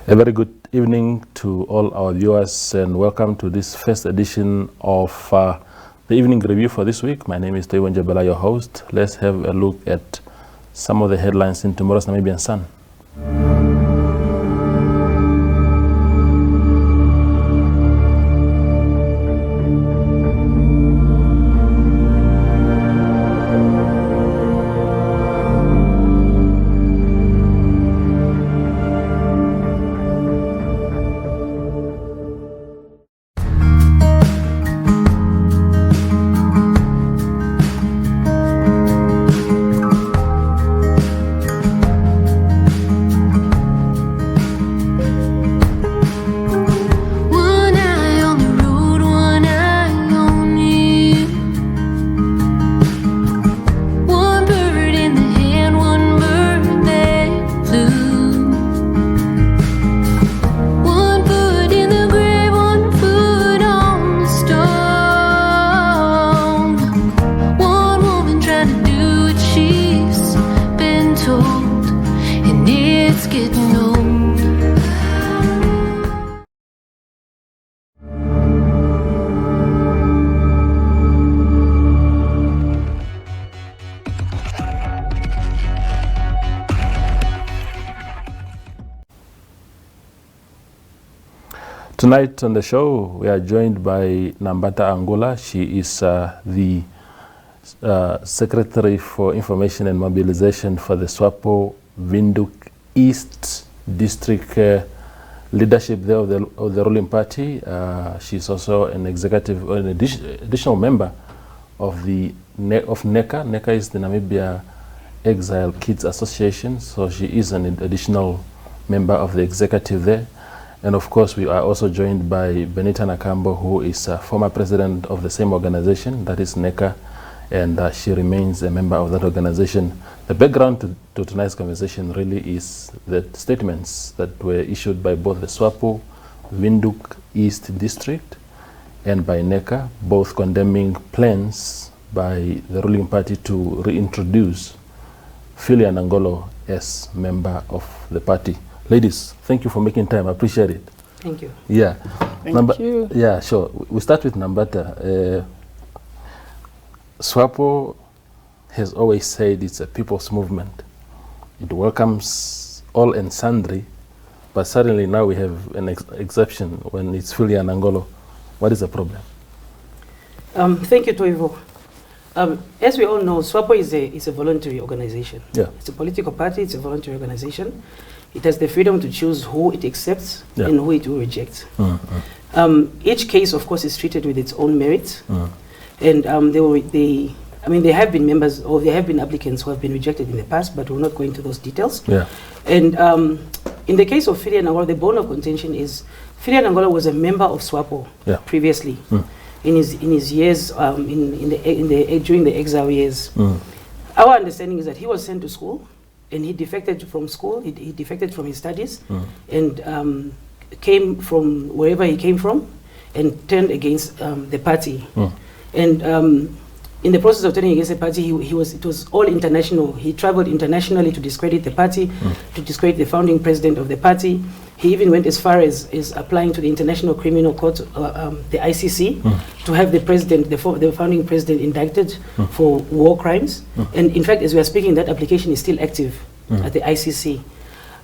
A very good evening to all our viewers and welcome to this first edition of the evening review for this week. My name is Toiwon Jabala, your host. Let's have a look at some of the headlines in tomorrow's Namibian Sun. Tonight on the show, we are joined by Nambata Angola. She is the Secretary for Information and Mobilization for the SWAPO Windhoek East District leadership there of the ruling party. She's also an executive, or an additional member of NECA. NECA is the Namibia Exile Kids Association, so she is an additional member of the executive there. And of course, we are also joined by Benita Nakambo, who is a former president of the same organization, that is NECA, and she remains a member of that organization. The background to tonight's conversation really is the statements that were issued by both the SWAPO Windhoek East District and by NECA, both condemning plans by the ruling party to reintroduce Philia Nangolo as member of the party. Ladies, thank you for making time. I appreciate it. Thank you. Yeah. Thank you. Yeah, sure. We start with Nambata. SWAPO has always said it's a people's movement. It welcomes all and sundry, but suddenly now we have an exception when it's Philia Nangolo. What is the problem? Thank you, Toivo. As we all know, SWAPO is a voluntary organization. Yeah. It's a political party, it's a voluntary organization. It has the freedom to choose who it accepts and who it will reject. Each case, of course, is treated with its own merits. And there have been members, or there have been applicants who have been rejected in the past, but we'll not go into those details. Yeah. And in the case of Philia Nangolo, the bone of contention is Philia Nangolo was a member of SWAPO previously. In his years, during the exile years. Our understanding is that he was sent to school, and he defected from school, he defected from his studies, and came from wherever he came from, and turned against the party. And in the process of turning against the party, it was all international. He traveled internationally to discredit the party, to discredit the founding president of the party. He even went as far as applying to the International Criminal Court, the ICC, to have the president, the founding president, indicted for war crimes. And in fact, as we are speaking, that application is still active at the ICC.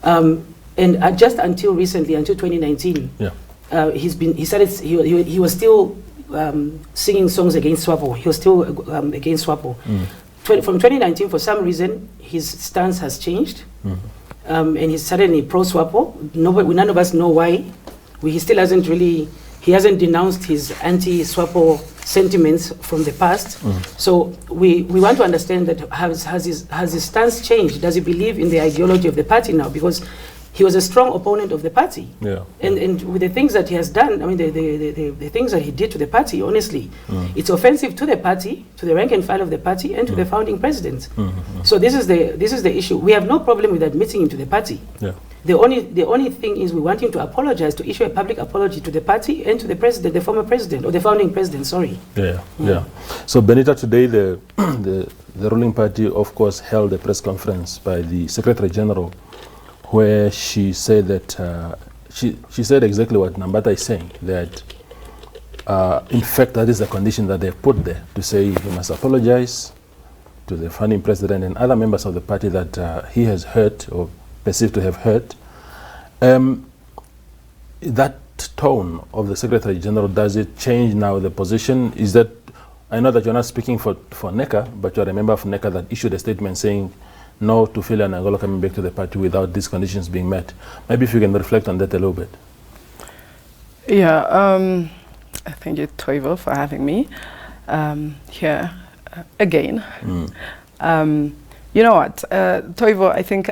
And just until recently, until 2019, he was still singing songs against SWAPO. He was still against SWAPO. From 2019, for some reason, his stance has changed. And he's suddenly pro-SWAPO. None of us know why. He hasn't denounced his anti-SWAPO sentiments from the past. So we want to understand that has his stance changed? Does he believe in the ideology of the party now? Because he was a strong opponent of the party. And with the things that he has done, the things that he did to the party, honestly, it's offensive to the party, to the rank and file of the party, and to the founding president. So this is the issue. We have no problem with admitting him to the party. The only thing is we want him to apologize, to issue a public apology to the party and to the president, the former president, or the founding president, sorry. So Benita, today the ruling party, of course, held a press conference by the Secretary General where she said that she said exactly what Nambata is saying, that in fact that is the condition that they put there, to say he must apologize to the founding president and other members of the party that he has hurt or perceived to have hurt. That tone of the Secretary General, does it change now the position? Is that, I know that you're not speaking for NECA, but you're a member of NECA that issued a statement saying no to Philia Nangolo coming back to the party without these conditions being met. Maybe if you can reflect on that a little bit. Yeah, thank you, Toivo, for having me here again. You know what, Toivo, I think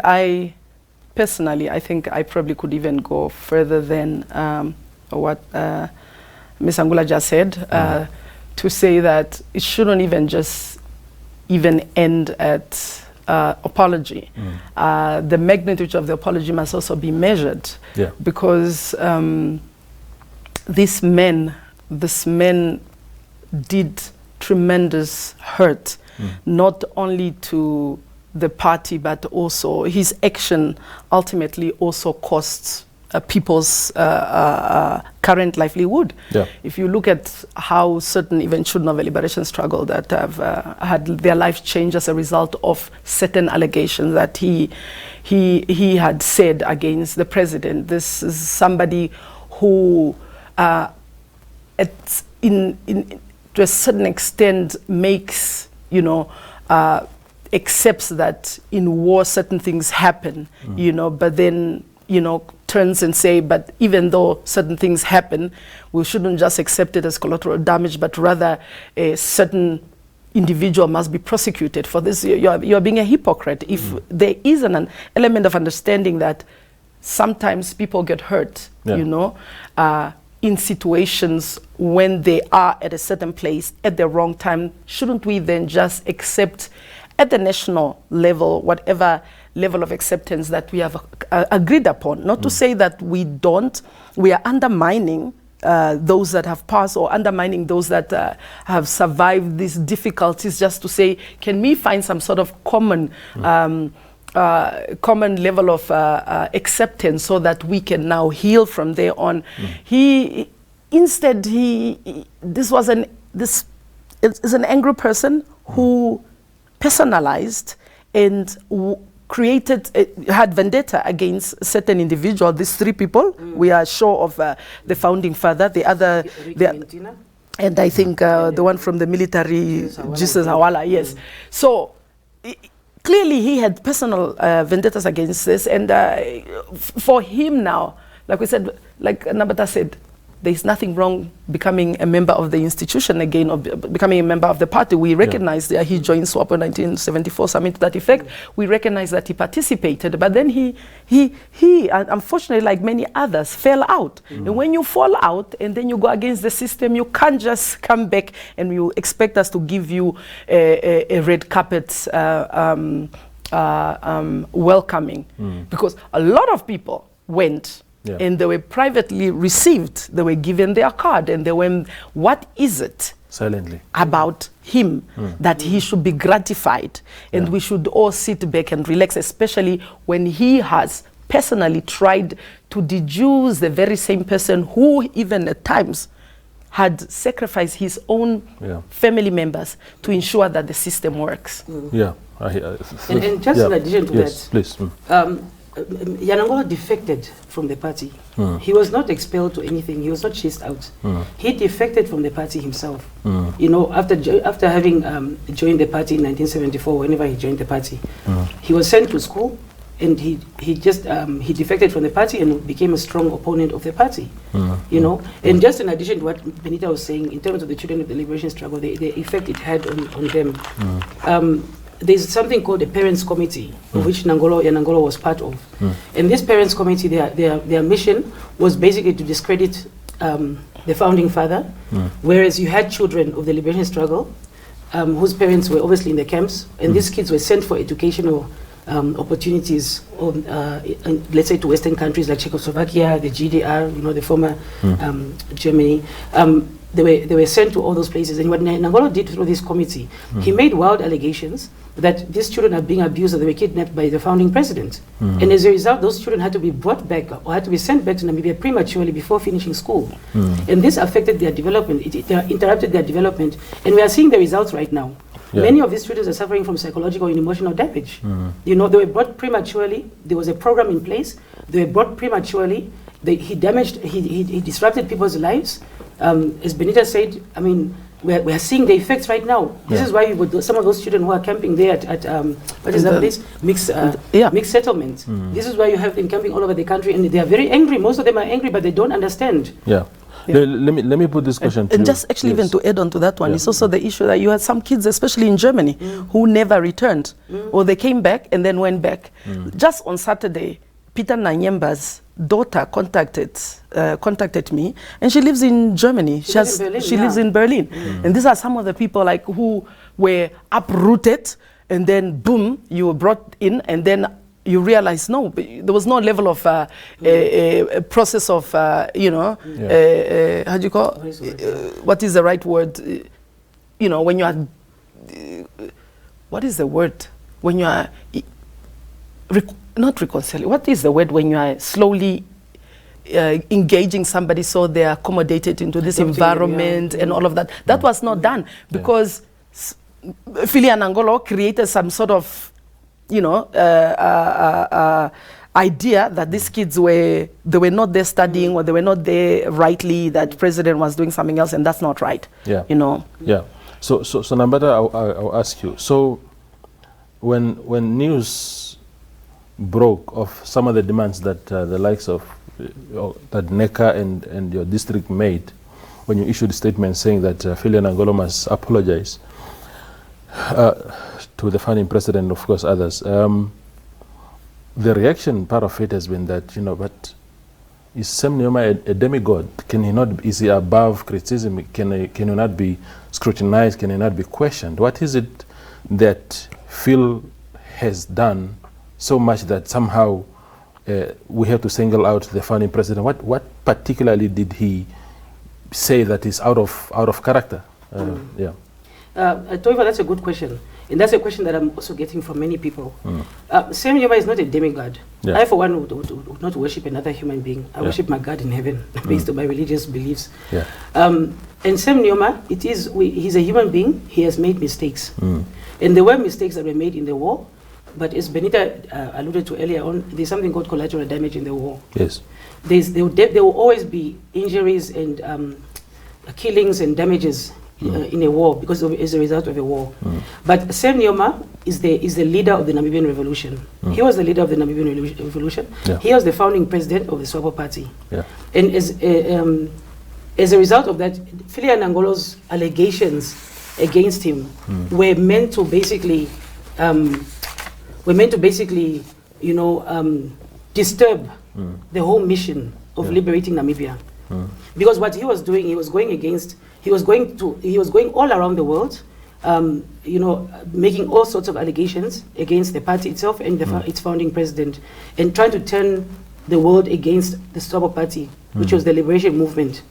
personally, I think I probably could even go further than what Ms. Angula just said, to say that it shouldn't even just end at apology. The magnitude of the apology must also be measured, because this man did tremendous hurt, not only to the party, but also his action ultimately also costs people's current livelihood. If you look at how certain even children of the liberation struggle that have had their lives changed as a result of certain allegations that he had said against the president. This is somebody who to a certain extent makes, accepts that in war certain things happen, but then, turns and say, but even though certain things happen, we shouldn't just accept it as collateral damage, but rather a certain individual must be prosecuted for this. You're being a hypocrite. If there is an element of understanding that sometimes people get hurt, in situations when they are at a certain place at the wrong time, shouldn't we then just accept at the national level whatever level of acceptance that we have agreed upon? Not to say that we are undermining those that have passed or undermining those that have survived these difficulties, just to say, can we find some sort of common level of acceptance so that we can now heal from there on. This is an angry person who personalized and had vendetta against certain individuals. These three people, we are sure of the founding father, and I think the one from the military, Jesus Hawala, yes. So clearly he had personal vendettas against this, and for him now, like we said, like Nambata said, there's nothing wrong becoming a member of the institution again, or becoming a member of the party. We recognize that he joined SWAPO in 1974, something to that effect. We recognize that he participated, but then he unfortunately, like many others, fell out. And when you fall out and then you go against the system, you can't just come back and you expect us to give you a red carpet welcoming. Because a lot of people went, and they were privately received, they were given their card, and they went, what is it silently about him that he should be gratified? And we should all sit back and relax, especially when he has personally tried to deduce the very same person who even at times had sacrificed his own family members to ensure that the system works. And just in addition to that, please. Yanangola defected from the party. He was not expelled to anything. He was not chased out. He defected from the party himself. After having joined the party in 1974, whenever he joined the party, he was sent to school, and he defected from the party and became a strong opponent of the party. And just in addition to what Benita was saying, in terms of the children of the liberation struggle, the effect it had on them. There's something called the Parents Committee, of which Yanangola was part of. And this Parents Committee, their mission was basically to discredit the founding father, whereas you had children of the liberation struggle whose parents were obviously in the camps, and these kids were sent for educational opportunities, let's say to Western countries like Czechoslovakia, the GDR, the former Germany. they were sent to all those places. And what Nangolo did through this committee, he made wild allegations that these children are being abused or they were kidnapped by the founding president. And as a result, those children had to be brought back or had to be sent back to Namibia prematurely before finishing school. And this affected their development. It interrupted their development. And we are seeing the results right now. Yeah. Many of these students are suffering from psychological and emotional damage. You know, they were brought prematurely. There was a program in place. They were brought prematurely. He disrupted people's lives. As Benita said, I mean, we are seeing the effects right now. This is why some of those children who are camping there at what is that place? Mixed settlement. This is why you have them camping all over the country, and they are very angry. Most of them are angry, but they don't understand. Yeah. Let me put this question to you. And just actually even to add on to that one, it's also the issue that you had some kids, especially in Germany, who never returned, or they came back and then went back. Just on Saturday, Peter Nanyemba's daughter contacted me, and she lives in Germany. She lives in Berlin. And these are some of the people like who were uprooted, and then boom, you were brought in, and then you realize no, there was no level of a process of you know, how do you call what is the right word? You know, when you are what is the word when you are not reconciling? What is the word when you are slowly engaging somebody so they are accommodated into this environment and all of that? That was not done because Philia Nangolo created some sort of, you know, idea that these kids they were not there studying or they were not there rightly, that president was doing something else, and that's not right. Yeah. You know. Yeah. So Nambata, I'll ask you. So when news broke of some of the demands that the likes of that NECA and your district made, when you issued a statement saying that Philia Nangolo must apologize to the founding president, of course others, the reaction part of it has been that, you know, but is Sam Nujoma a demigod? Can he not? Is he above criticism? Can he not be scrutinized? Can he not be questioned? What is it that Phil has done so much that somehow we have to single out the founding president? What particularly did he say that is out of character? Yeah. Toiva, that's a good question. And that's a question that I'm also getting from many people. Sam Nujoma is not a demigod. I, for one, would not worship another human being. I worship my God in heaven based on my religious beliefs. And Sam Nujoma, he's a human being. He has made mistakes. And there were mistakes that were made in the war. But as Benita alluded to earlier on, there's something called collateral damage in the war. Yes. There will always be injuries and killings and damages in a war because as a result of a war. But Sam Nujoma is the leader of the Namibian Revolution. He was the leader of the Namibian Revolution. He was the founding president of the SWAPO party. And as a result of that, Philia Nangolo's allegations against him were meant to basically you know, disturb the whole mission of liberating Namibia. Because what he was doing, he was going all around the world, you know, making all sorts of allegations against the party itself and its founding president, and trying to turn the world against the SWAPO party, which was the liberation movement.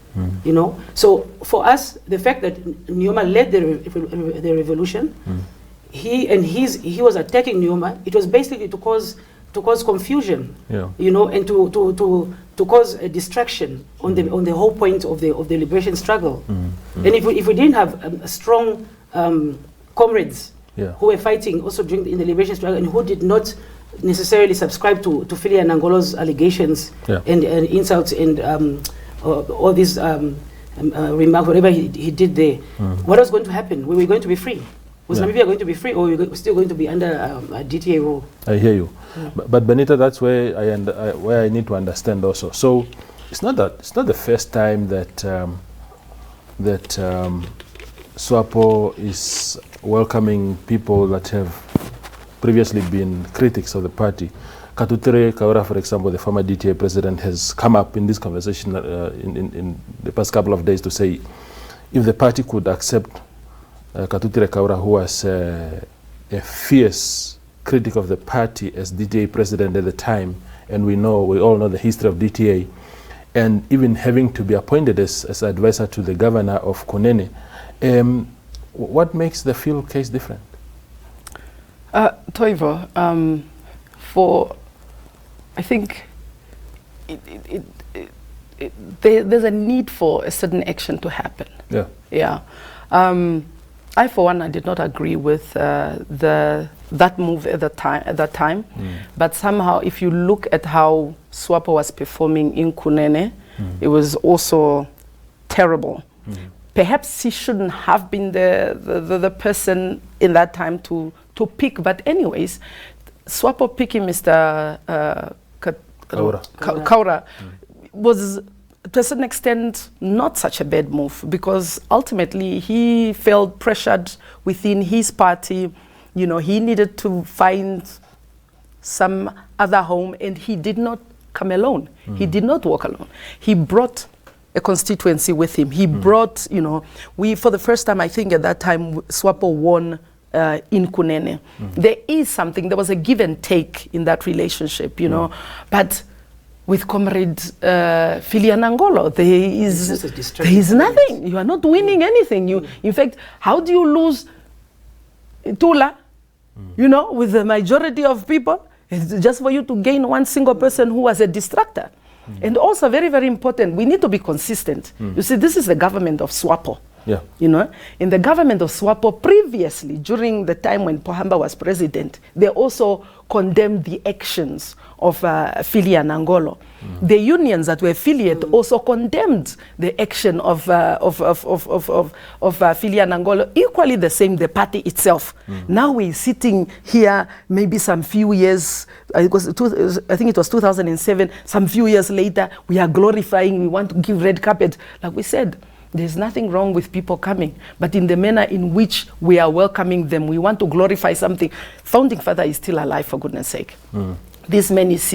You know, so for us, the fact that Nujoma led the revolution, he was attacking Nujoma. It was basically to cause confusion, you know, and to cause a distraction on the whole point of the liberation struggle. And if we didn't have strong comrades who were fighting also in the liberation struggle and who did not necessarily subscribe to Philia Nangolo's allegations and insults and all these remarks, whatever he did there, what was going to happen? We were going to be free. Was Namibia going to be free, or were we still going to be under a DTA rule? I hear you, but Benita, that's where I need to understand also. So it's not the first time that SWAPO is welcoming people that have previously been critics of the party. Katutere Kaura, for example, the former DTA president, has come up in this conversation in the past couple of days to say if the party could accept Katutere Kaura, who was a fierce critic of the party as DTA president at the time, and we all know the history of DTA, and even having to be appointed as advisor to the governor of Kunene. What makes the Phil case different? Toivo, I think there's a need for a certain action to happen. Yeah. Yeah. I, for one, I did not agree with that move at that time. But somehow, if you look at how SWAPO was performing in Kunene, it was also terrible. Perhaps he shouldn't have been the person in that time to pick. But anyways, SWAPO picking Mr. Kaura was, to a certain extent, not such a bad move, because ultimately he felt pressured within his party. You know, he needed to find some other home, and he did not come alone. He did not walk alone. He brought a constituency with him. He brought, you know, for the first time, I think at that time, SWAPO won in Kunene. There is something, there was a give and take in that relationship, you know, but with Comrade Philia Nangolo, there is nothing. You are not winning anything. In fact, how do you lose Tula, you know, with the majority of people? It's just for you to gain one single person who was a distractor. And also, very, very important, we need to be consistent. You see, this is the government of SWAPO. Yeah. You know, in the government of SWAPO previously, during the time when Pohamba was president, they also condemned the actions of Philia Nangolo. The unions that were affiliate also condemned the action of Philia Nangolo. Equally the same, the party itself. Now we're sitting here, maybe some few years, I think it was 2007, some few years later, we are glorifying, we want to give red carpet. Like we said, there's nothing wrong with people coming, but in the manner in which we are welcoming them, we want to glorify something. Founding Father is still alive, for goodness sake. This man is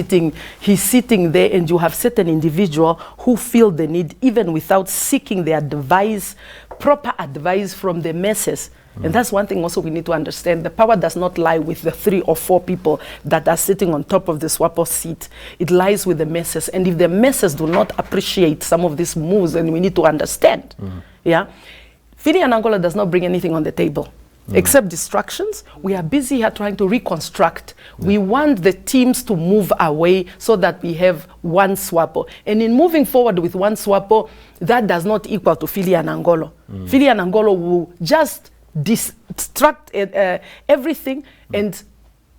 he's sitting there, and you have certain individual who feel the need, even without seeking the advice, proper advice from the masses. And that's one thing also we need to understand. The power does not lie with the 3 or 4 people that are sitting on top of the SWAPO seat. It lies with the masses. And if the masses do not appreciate some of these moves, then we need to understand. Yeah, Philia Nangolo does not bring anything on the table. Except distractions. We are busy here trying to reconstruct. We want the teams to move away so that we have one SWAPO. And in moving forward with one SWAPO, that does not equal to Philia Nangolo. Philia Nangolo will just distract everything and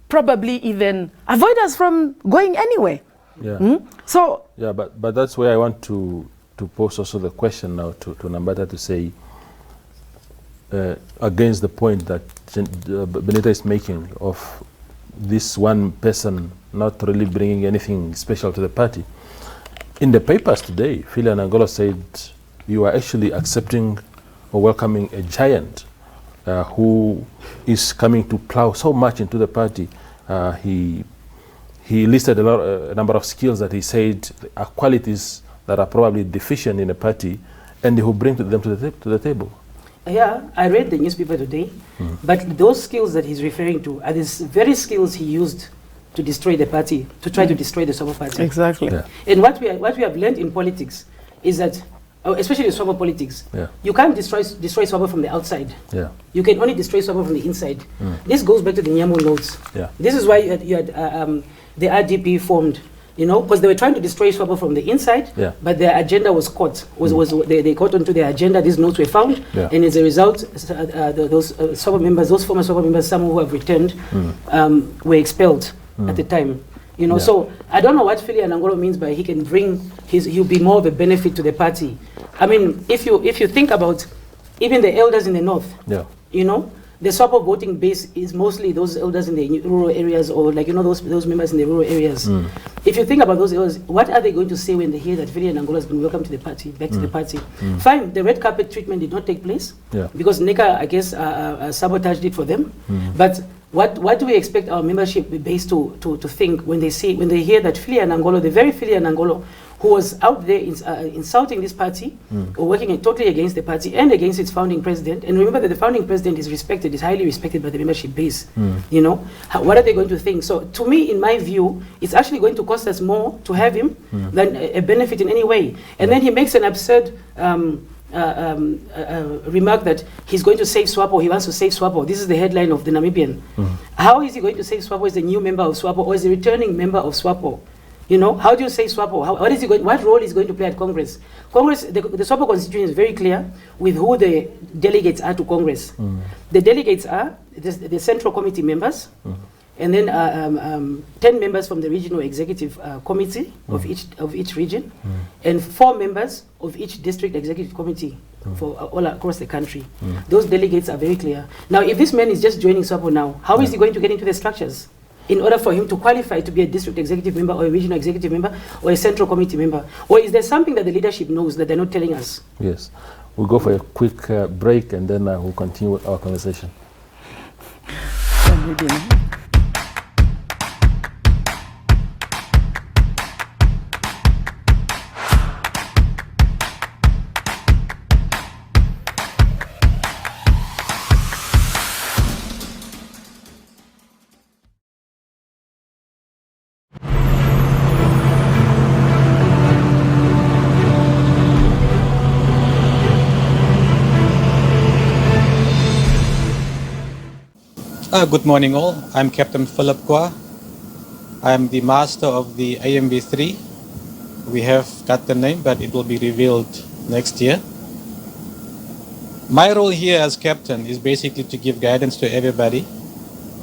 probably even avoid us from going anywhere. Yeah. So yeah, but that's where I want to pose also the question now to Nambata, to say, against the point that Benita is making of this one person not really bringing anything special to the party. In the papers today, Philia Nangolo said you are actually accepting or welcoming a giant who is coming to plow so much into the party. He listed a number of skills that he said are qualities that are probably deficient in a party, and he will bring them to the table. Yeah, I read the newspaper today, but those skills that he's referring to are these very skills he used to destroy the party, to try to destroy the SWAPO party. Exactly. Yeah. And what we have learned in politics is that, especially SWAPO politics, you can't destroy SWAPO from the outside. Yeah. You can only destroy SWAPO from the inside. This goes back to the Nyamo notes. Yeah. This is why you had the RDP formed. You know, because they were trying to destroy SWAPO from the inside, but their agenda was caught. They caught onto their agenda. These notes were found, and as a result, those SWAPO members, those former SWAPO members, some who have returned, were expelled at the time. You know, so I don't know what Philia Nangolo means by he'll be more of a benefit to the party. I mean, if you think about even the elders in the north, you know, the SWAPO voting base is mostly those elders in the rural areas, or like, you know, those members in the rural areas. If you think about those elders, what are they going to say when they hear that Philia Nangolo has been welcomed to the party, back to the party? Fine, the red carpet treatment did not take place because NECA, I guess, sabotaged it for them. But what do we expect our membership base to think when they hear that Philia Nangolo, the very Philia Nangolo, who was out there insulting this party, or working totally against the party and against its founding president. And remember that the founding president is respected, is highly respected by the membership base. You know, what are they going to think? So to me, in my view, it's actually going to cost us more to have him than a benefit in any way. And then he makes an absurd remark that he's going to save SWAPO, he wants to save SWAPO. This is the headline of the Namibian. How is he going to save SWAPO as a new member of SWAPO or as a returning member of SWAPO? You know, how do you say SWAPO? What role is he going to play at Congress? Congress, the SWAPO constitution is very clear with who the delegates are to Congress. The delegates are the Central Committee members, and then 10 members from the Regional Executive Committee of each region, and 4 members of each District Executive Committee for all across the country. Those delegates are very clear. Now, if this man is just joining SWAPO now, how is he going to get into the structures in order for him to qualify to be a district executive member or a regional executive member or a central committee member? Or is there something that the leadership knows that they're not telling us? Yes. We'll go for a quick break and then we'll continue our conversation. Good morning all. I'm Captain Philip Kwa. I'm the master of the AMB3. We have got the name, but it will be revealed next year. My role here as captain is basically to give guidance to everybody,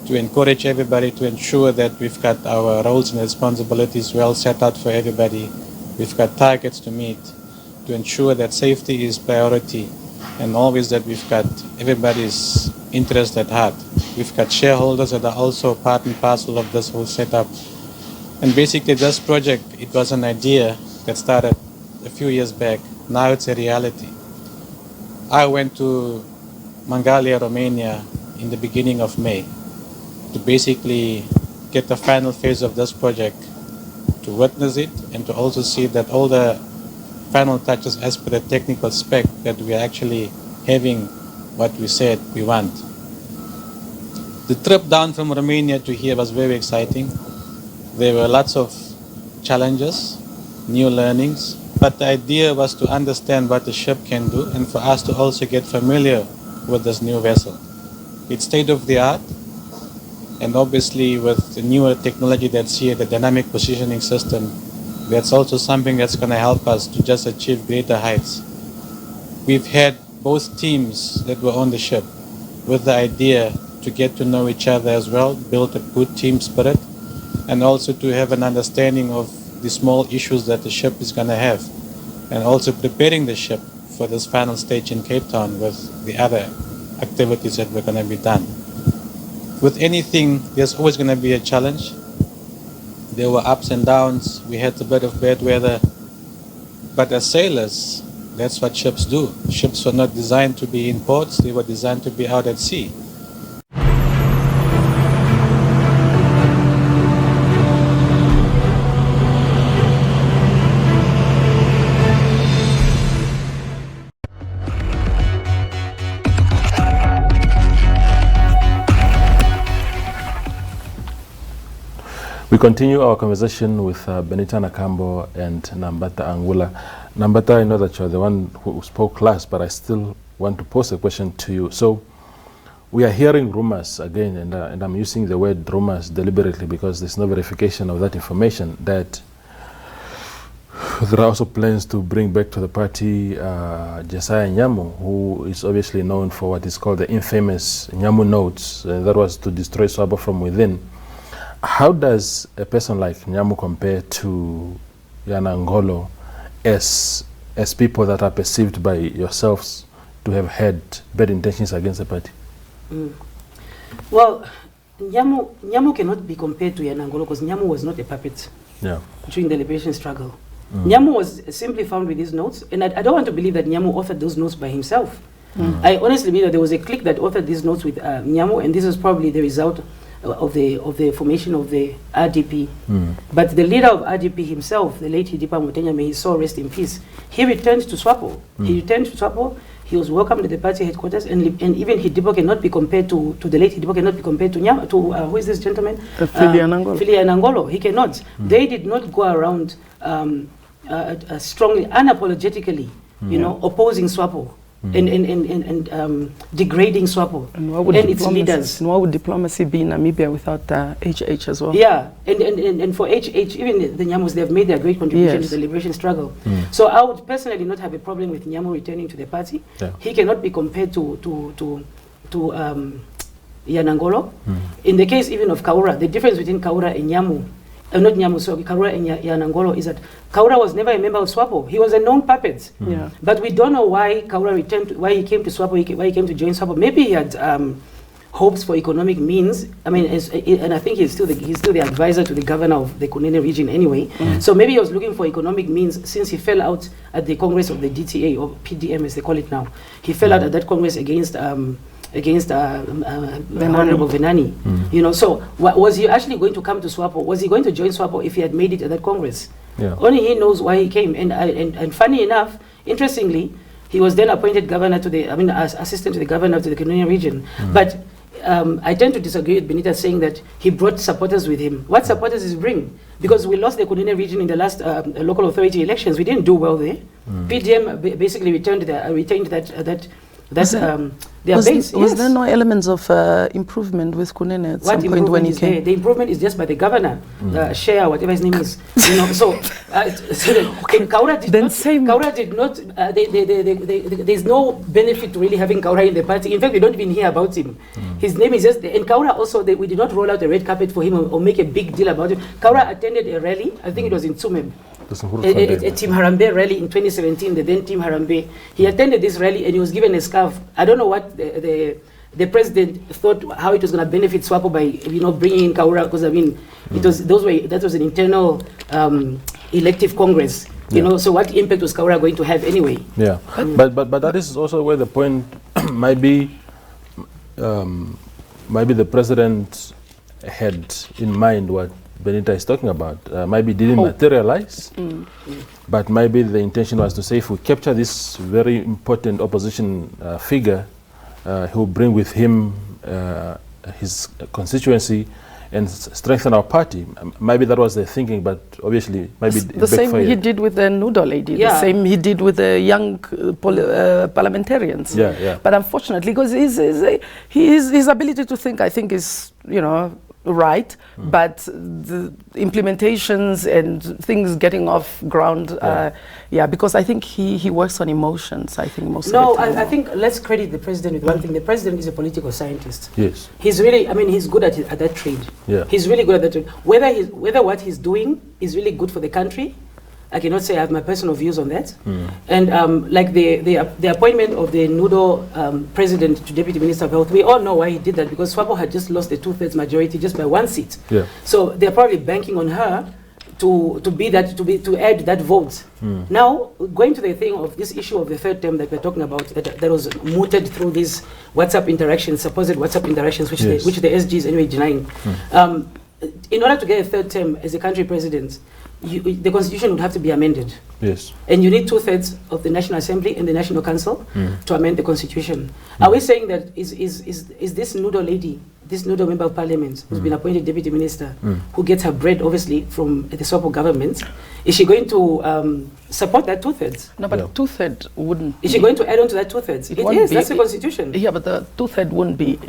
to encourage everybody, to ensure that we've got our roles and responsibilities well set out for everybody. We've got targets to meet, to ensure that safety is priority, and always that we've got everybody's interest at heart. We've got shareholders that are also part and parcel of this whole setup. And basically this project, it was an idea that started a few years back. Now it's a reality. I went to Mangalia, Romania in the beginning of May to basically get the final phase of this project, to witness it and to also see that all the final touches as per the technical spec that we are actually having what we said we want. The trip down from Romania to here was very exciting. There were lots of challenges, new learnings, but the idea was to understand what the ship can do and for us to also get familiar with this new vessel. It's state of the art, and obviously with the newer technology that's here, the dynamic positioning system, that's also something that's going to help us to just achieve greater heights. We've had both teams that were on the ship with the idea to get to know each other as well, build a good team spirit, and also to have an understanding of the small issues that the ship is going to have, and also preparing the ship for this final stage in Cape Town with the other activities that were going to be done. With anything, there's always going to be a challenge. There were ups and downs. We had a bit of bad weather. But as sailors, that's what ships do. Ships were not designed to be in ports. They were designed to be out at sea. We continue our conversation with Benita Nakambo and Nambata Angula. Nambata, I know that you're the one who spoke last, but I still want to pose a question to you. So we are hearing rumors again, and I'm using the word rumors deliberately because there's no verification of that information, that there are also plans to bring back to the party Josiah Nyamu, who is obviously known for what is called the infamous Nyamu Notes. That was to destroy SWAPO from within. How does a person like Nyamu compare to Yana Ngolo as people that are perceived by yourselves to have had bad intentions against the party? Well, Nyamu cannot be compared to Yana Ngolo because Nyamu was not a puppet during the liberation struggle. Nyamu was simply found with these notes, and I don't want to believe that Nyamu authored those notes by himself. I honestly believe that there was a clique that authored these notes with Nyamu, and this is probably the result the formation of the RDP. But the leader of RDP himself, the late Hidipa Mutenya, may his soul rest in peace, he returned to SWAPO. He returned to SWAPO. He was welcomed at the party headquarters, and even Hidipo cannot be compared to the late Hidipo cannot be compared to who is this gentleman? Philia Nangolo. Philia Nangolo. He cannot. They did not go around strongly, unapologetically, you know, opposing SWAPO. And degrading SWAPO and its leaders. And what would diplomacy be in Namibia without HH as well? Yeah, and for HH, even the Nyamos, they have made their great contribution to the liberation struggle. So I would personally not have a problem with Nyamo returning to the party. Yeah. He cannot be compared to Yanangolo. In the case even of Kaura, the difference between Kaura and Nyamu, not Nyamu, sorry, Kaura and Yanangolo, is that Kaura was never a member of SWAPO. He was a known puppet. But we don't know why Kaura returned, why he came to SWAPO, why he came to join SWAPO. Maybe he had hopes for economic means. I mean, and I think he's still the advisor to the governor of the Kunene region anyway. So maybe he was looking for economic means since he fell out at the Congress of the DTA, or PDM as they call it now. He fell out at that Congress against Honorable Venani. You know, so was he actually going to come to SWAPO? Was he going to join SWAPO if he had made it at that Congress? Yeah. Only he knows why he came. And funny enough, interestingly, he was then appointed governor to the, assistant to the governor of the Kunene region. But I tend to disagree with Benita saying that he brought supporters with him. What supporters is bring? Because we lost the Kunene region in the last local authority elections. We didn't do well there. PDM basically retained that. That's their base. Was there no elements of improvement with Kunene at some point when he came? There? The improvement is just by the governor, Shea, whatever his name is. You know, so Kaura did not. There's no benefit to really having Kaura in the party. In fact, we don't even hear about him. His name is just. And Kaura also, we did not roll out a red carpet for him or make a big deal about it. Kaura attended a rally. I think it was in Tsumeb. A Team Harambe rally in 2017, the then Team Harambe. He attended this rally and he was given a scarf. I don't know what the president thought, how it was going to benefit SWAPO by, you know, bringing in Kaura, because I mean, that was an internal elective Congress. You know, so what impact was Kaura going to have anyway? Yeah, but that is also where the point might be. Maybe the president had in mind what Benita is talking about. Maybe didn't materialize, but maybe the intention was to say, if we capture this very important opposition figure, he will bring with him his constituency and strengthen our party. Maybe that was the thinking, but obviously maybe the same he did with the Nudo lady. The same he did with the young parliamentarians. But unfortunately, because his ability to think, I think, is, you know, right, but the implementations and things getting off ground, because I think he works on emotions, I think, most of the time. I think let's credit the president with one thing. The president is a political scientist. Yes. He's really, he's good at that trade. Yeah. He's really good at that trade. Whether what he's doing is really good for the country, I cannot say I have my personal views on that. And like the appointment of the Nudo president to deputy minister of health, we all know why he did that, because SWAPO had just lost the 2/3 majority just by one seat. Yeah. So they're probably banking on her to add that vote. Now, going to the thing of this issue of the third term that we're talking about, that was mooted through these WhatsApp interactions, supposed WhatsApp interactions, which the SG is anyway denying. In order to get a third term as a country president, the constitution would have to be amended. Yes. And you need 2/3 of the National Assembly and the National Council to amend the constitution. Are we saying that is this Nudo lady, this Nudo member of parliament who's been appointed deputy minister, who gets her bread obviously from the SWAPO government, is she going to support that 2/3? No, but 2/3 wouldn't. Is she going to add on to that 2/3? It is. That's the constitution. Yeah, but the 2/3 wouldn't be.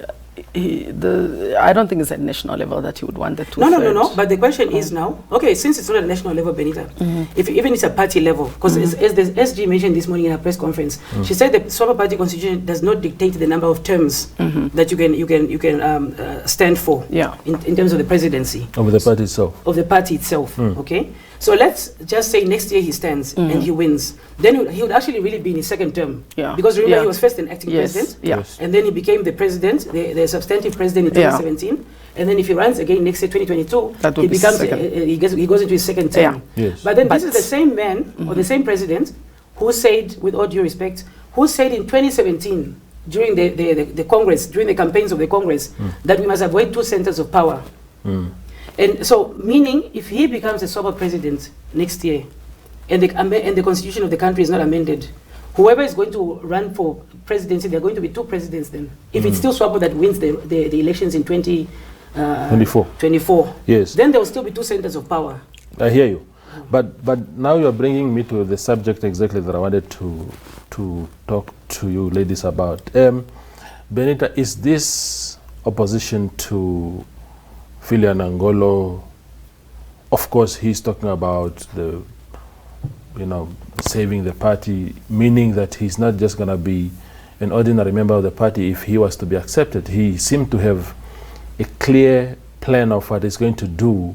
I don't think it's at national level that you would want the 2/3. No. But the question is now, okay, since it's not at national level, Benita, if even it's a party level, because as the SG mentioned this morning in her press conference, she said the SWAPO party constitution does not dictate the number of terms that you can stand for in terms of the presidency of the party itself. Okay. So let's just say next year he stands and he wins. Then he would actually really be in his second term. Yeah. Because remember, he was first an acting president. Yes. And then he became the president, the substantive president in 2017. And then if he runs again next year, 2022, he becomes he goes into his second term. Yeah. Yes. But then this is the same man or the same president who said, with all due respect, who said in 2017 during the Congress, during the campaigns of the Congress, that we must avoid two centers of power. And so, meaning, if he becomes a SWAPO president next year, and the constitution of the country is not amended, whoever is going to run for presidency, there are going to be two presidents then. If it's still SWAPO that wins the elections in 2024, yes, then there will still be two centers of power. I hear you. But now you're bringing me to the subject exactly that I wanted to talk to you ladies about. Benita, is this opposition to Philia Nangolo, of course he's talking about the, saving the party, meaning that he's not just going to be an ordinary member of the party if he was to be accepted. He seemed to have a clear plan of what he's going to do,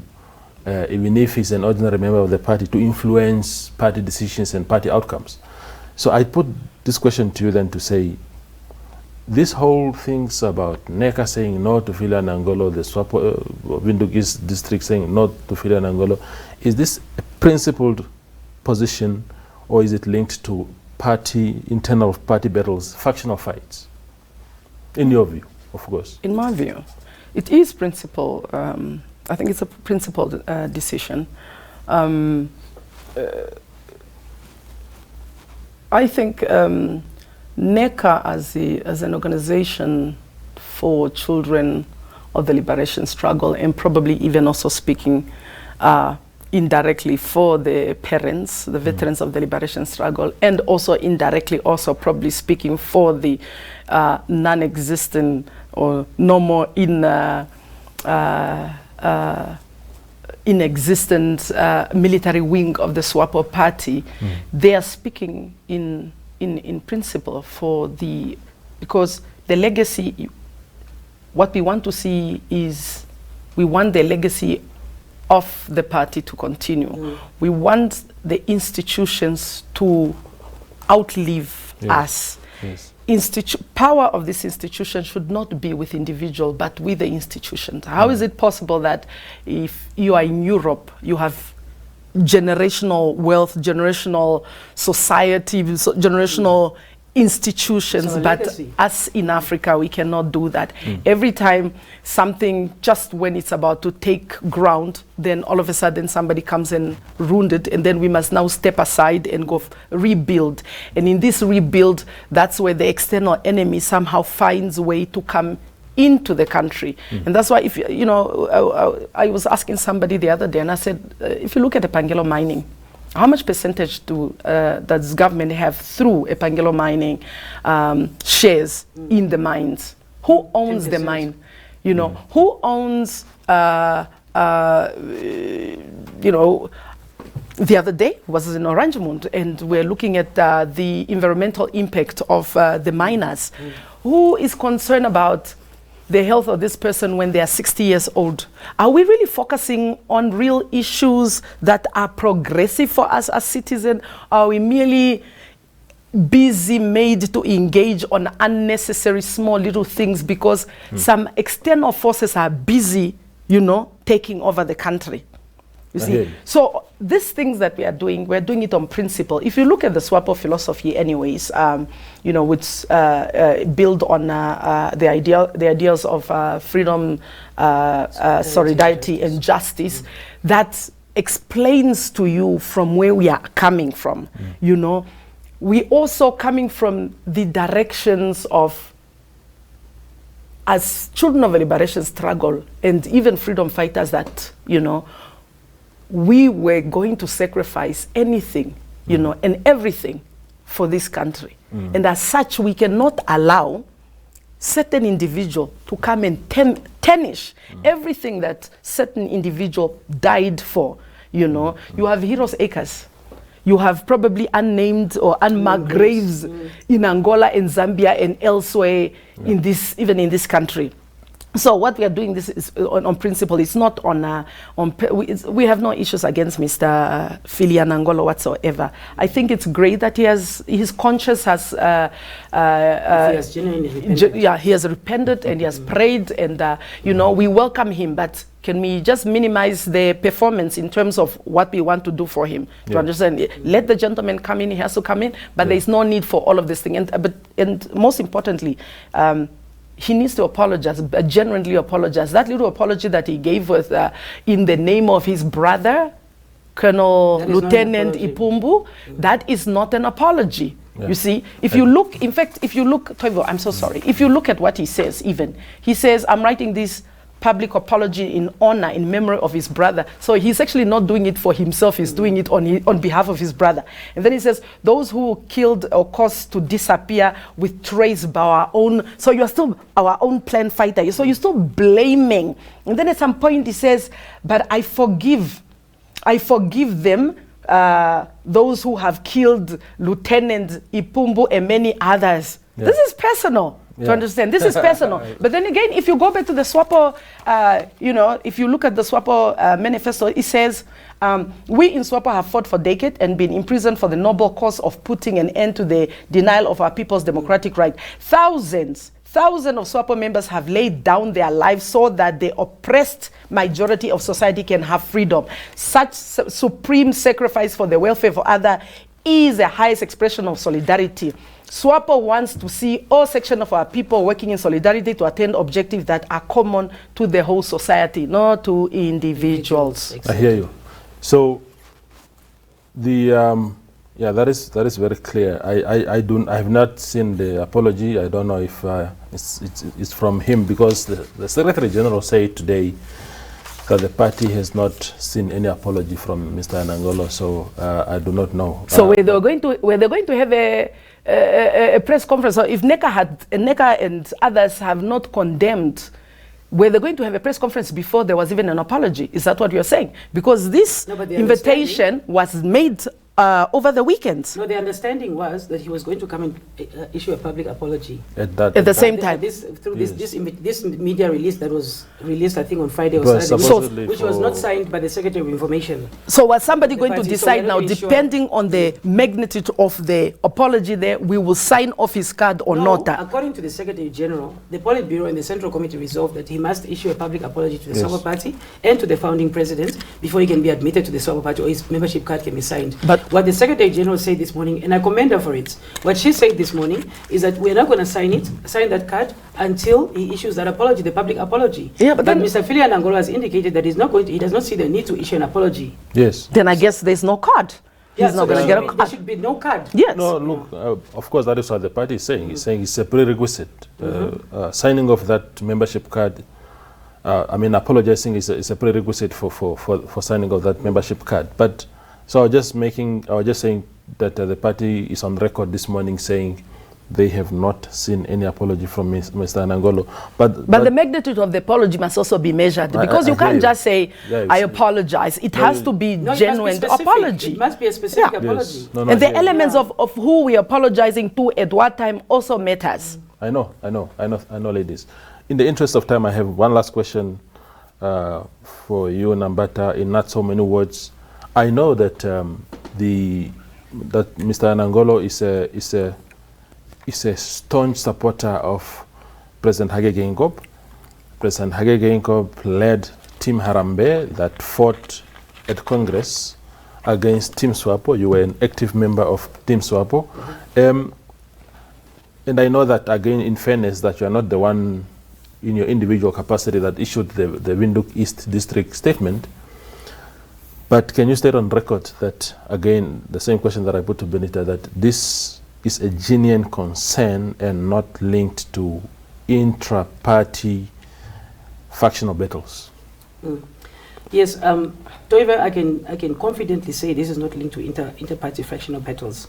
even if he's an ordinary member of the party, to influence party decisions and party outcomes. So I put this question to you then to say, this whole things about NECA saying no to Philia Nangolo, the SWAPO Windhoek East district saying no to Philia Nangolo, is this a principled position, or is it linked to internal party battles, factional fights? In your view, of course. In my view, it is principle. I think it's a principled decision. I think NECA as an organization for children of the liberation struggle, and probably even also speaking indirectly for the parents, the veterans of the liberation struggle, and also indirectly also probably speaking for the non-existent or no more inexistent military wing of the SWAPO party. They are speaking in principle for because the legacy, what we want to see is, we want the legacy of the party to continue. We want the institutions to outlive us. Yes. Power of this institution should not be with individual, but with the institutions. How is it possible that if you are in Europe, you have generational wealth, generational society, generational institutions, but legacy. Us in Africa, we cannot do that. Every time something, just when it's about to take ground, then all of a sudden somebody comes and ruined it, and then we must now step aside and go rebuild. And in this rebuild, that's where the external enemy somehow finds a way to come into the country. And that's why, if I was asking somebody the other day, and I said, if you look at Epangelo mining, how much percentage does government have through Epangelo mining shares in the mines? Who owns 10%. The mine? Who owns, the other day was in Oranjemund, and we're looking at the environmental impact of the miners. Who is concerned about the health of this person when they are 60 years old? Are we really focusing on real issues that are progressive for us as citizens? Are we merely busy made to engage on unnecessary small little things because some external forces are busy, taking over the country? You see, so these things that we are doing, we're doing it on principle. If you look at the SWAPO philosophy anyways, which build on the ideals of freedom, solidarity and justice, that explains to you from where we are coming from. We also coming from the directions of, as children of the liberation struggle and even freedom fighters, that, we were going to sacrifice anything, and everything for this country. And as such, we cannot allow certain individual to come and tarnish everything that certain individual died for. You have Heroes Acres. You have probably unnamed or unmarked graves in Angola and Zambia and elsewhere even in this country. So what we are doing this is on principle. It's not on we have no issues against Mr. Philia Nangolo whatsoever. I think it's great that his conscience has he has genuinely repented. he has repented and he has prayed, and you know, we welcome him. But can we just minimize the performance in terms of what we want to do for him? To understand, let the gentleman come in. He has to come in, but there is no need for all of this thing. And most importantly, he needs to apologize, genuinely apologize. That little apology that he gave with, in the name of his brother, Colonel Lieutenant Ipumbu, that is not an apology. You see, if you look, in fact, if you look, Toivo, I'm so sorry. If you look at what he says, he says, I'm writing this public apology in honor, in memory of his brother. So he's actually not doing it for himself, he's doing it on behalf of his brother. And then he says, those who killed or caused to disappear with trace by our own, so you're still our own plan fighter. So you're still blaming. And then at some point he says, but I forgive them, those who have killed Lieutenant Ipumbu and many others. This is personal. To understand, this is personal. But then again, if you go back to the SWAPO, you know, if you look at the SWAPO manifesto, it says, we in SWAPO have fought for decades and been imprisoned for the noble cause of putting an end to the denial of our people's democratic right. Thousands of SWAPO members have laid down their lives so that the oppressed majority of society can have freedom. Such supreme sacrifice for the welfare of others is the highest expression of solidarity. SWAPO wants to see all sections of our people working in solidarity to attain objectives that are common to the whole society, not to individuals. I hear you. So the that is very clear. I have not seen the apology. I don't know if it's from him, because the Secretary General said today that the party has not seen any apology from Mr. Nangolo. So I do not know. So were they going to have a press conference? So if NECA and others have not condemned, were they going to have a press conference before there was even an apology? Is that what you're saying? Because this invitation was made over the weekend. No, the understanding was that he was going to come and issue a public apology at the same time. This media release that was released, I think, on Friday or Saturday, which was not signed by the Secretary of Information. So was somebody going to decide now, depending on the magnitude of the apology there, we will sign off his card or not? According to the Secretary General, the Politburo and the Central Committee resolved that he must issue a public apology to the SWAPO Party and to the founding president before he can be admitted to the SWAPO Party or his membership card can be signed. But what the Secretary General said this morning, and I commend her for it, what she said this morning is that we're not going to sign that card until he issues that apology, the public apology. Yeah, but Mr. Philia Nangolo has indicated that he does not see the need to issue an apology. Yes. Then I guess there's no card. He's not going to get a card. There should be no card. Yes. No, look, of course, that is what the party is saying. It's saying it's a prerequisite. Signing of that membership card, I mean, apologizing is a prerequisite for signing of that membership card. But so I was just saying that the party is on record this morning saying they have not seen any apology from Mr. Nangolo. But the magnitude of the apology must also be measured, because you can't just say, I apologize. It has to be genuine apology. It must be a specific apology. Yes. And the elements of who we are apologizing to at what time also matters. I know, ladies. In the interest of time, I have one last question for you, Nambata, in not so many words. I know that Mr. Nangolo is a staunch supporter of President Hage Geingob. President Hage Geingob led Team Harambee that fought at Congress against Team SWAPO. You were an active member of Team SWAPO. And I know that, again, in fairness, that you are not the one in your individual capacity that issued the Windhoek East District statement. But can you state on record that, again, the same question that I put to Benita, that this is a genuine concern and not linked to intra-party factional battles? Yes, Toiva, I can confidently say this is not linked to inter-party factional battles.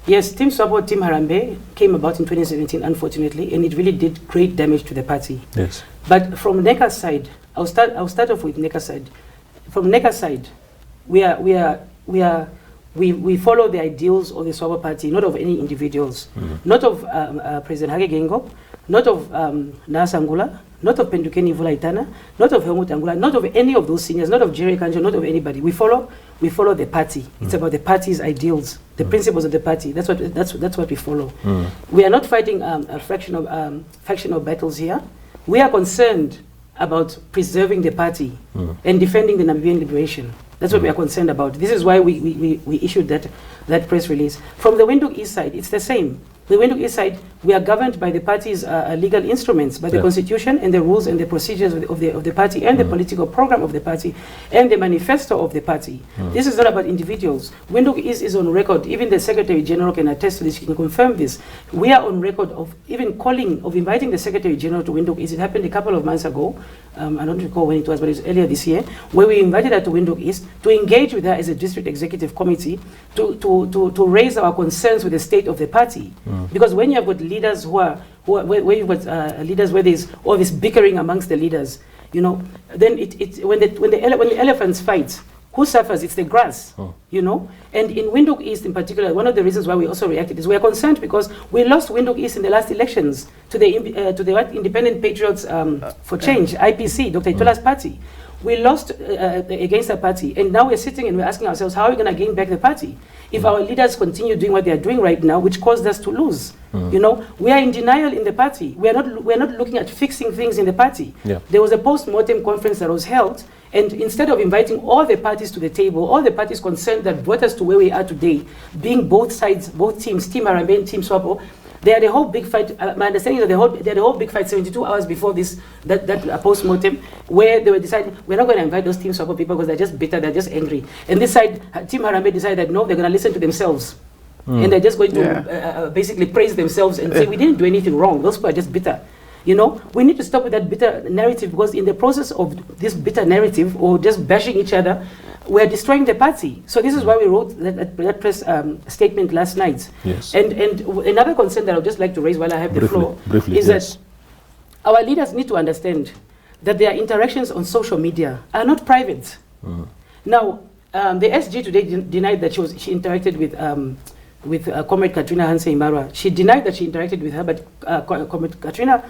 Yes, Team SWAPO, Team Harambee came about in 2017, unfortunately, and it really did great damage to the party. Yes. But from NECA's side, I'll start off with NECA's side. From NECA's side, we follow the ideals of the SWAPO Party, not of any individuals, not of President Hage Geingob, not of Nasangula, not of Pendukeni Vulaitana, not of Helmut Angula, not of any of those seniors, not of Jerry Kanjo, not of anybody. We follow the party. It's about the party's ideals, the principles of the party. That's what we follow. We are not fighting factional battles here. We are concerned about preserving the party and defending the Namibian liberation. That's what we are concerned about. This is why we issued that press release. From the Windhoek East side, it's the same. The Windhoek East side, we are governed by the party's legal instruments, by the constitution and the rules and the procedures of the party and the political program of the party and the manifesto of the party. This is not about individuals. Windhoek East is on record. Even the Secretary General can attest to this, he can confirm this. We are on record of even inviting the Secretary General to Windhoek East. It happened a couple of months ago. I don't recall when it was, but it was earlier this year, where we invited her to Windhoek East to engage with her as a district executive committee to raise our concerns with the state of the party. Because when you have got leaders where you've got leaders where there's all this bickering amongst the leaders, you know, then when the elephants fight, who suffers? It's the grass, you know. And in Windhoek East in particular, one of the reasons why we also reacted is we are concerned because we lost Windhoek East in the last elections to the Independent Patriots for Change, IPC, Dr. Itola's party. We lost against the party, and now we're sitting and we're asking ourselves, how are we going to gain back the party if our leaders continue doing what they are doing right now, which caused us to lose? You know, we are in denial in the party. We are not looking at fixing things in the party. There was a post-mortem conference that was held, and instead of inviting all the parties to the table, all the parties concerned that brought us to where we are today, being both sides, both teams, Team Harambee and Team SWAPO, they had a whole big fight. My understanding is that they had a whole big fight 72 hours before that post-mortem, where they were deciding, we're not going to invite those Team SWAPO people because they're just bitter, they're just angry. And this side, Team Harambee decided that no, they're going to listen to themselves. And they're just going to basically praise themselves and say, we didn't do anything wrong. Those people are just bitter. You know, we need to stop with that bitter narrative, because in the process of this bitter narrative or just bashing each other, we're destroying the party. So this is why we wrote that press statement last night. Yes. And another concern that I would just like to raise while I have the floor is that our leaders need to understand that their interactions on social media are not private. Now, the SG today denied that she interacted with Comrade Katrina Hanse-Imarwa. She denied that she interacted with her, but Comrade Katrina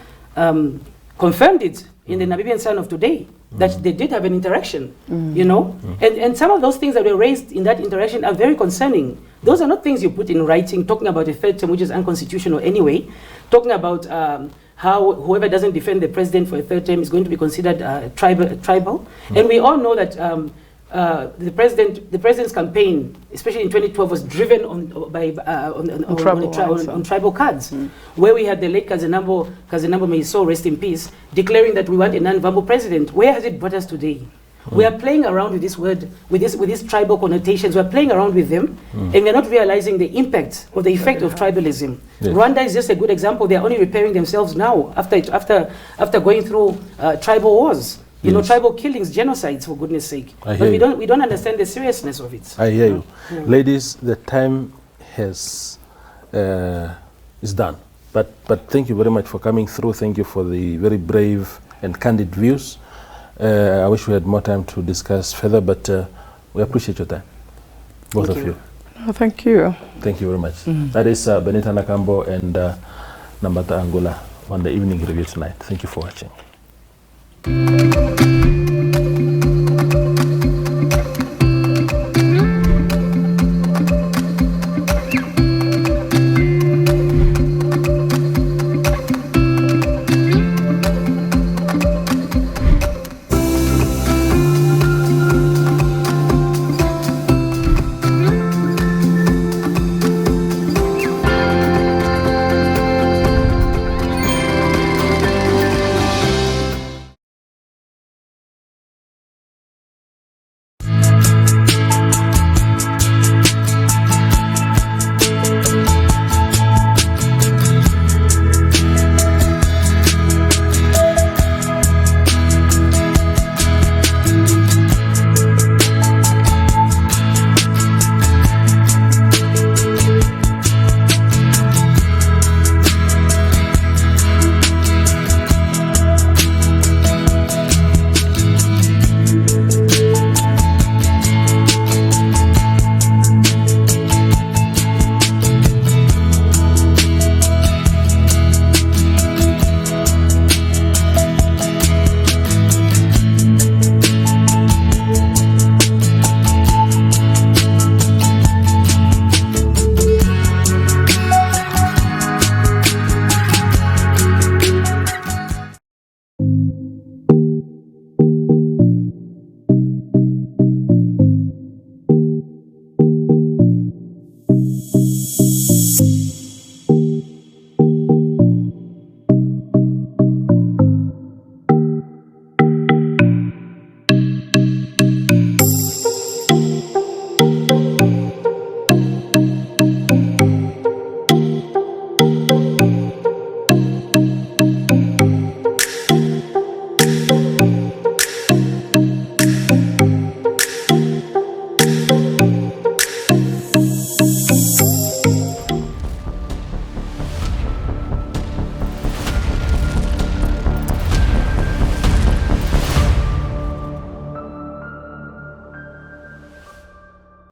confirmed it in the Namibian Sun of today, that they did have an interaction, you know? And some of those things that were raised in that interaction are very concerning. Those are not things you put in writing, talking about a third term, which is unconstitutional anyway, talking about how whoever doesn't defend the president for a third term is going to be considered tribal. And we all know that the president's campaign, especially in 2012, was driven on tribal cards, where we had the late Kazenambo Meiso, rest in peace, declaring that we want a non-Vambo president. Where has it brought us today? We are playing around with this word, with these tribal connotations. We are playing around with them, and we are not realizing the impact or the effect of tribalism. Rwanda is just a good example. They are only repairing themselves now after going through tribal wars. You know, tribal killings, genocides, for goodness sake. But we don't understand the seriousness of it. I hear you. Ladies, the time is done. But thank you very much for coming through. Thank you for the very brave and candid views. I wish we had more time to discuss further, but we appreciate your time, both of you. Oh, thank you. Thank you very much. That is Benita Nakambo and Nambata Angula on the Evening Review tonight. Thank you for watching.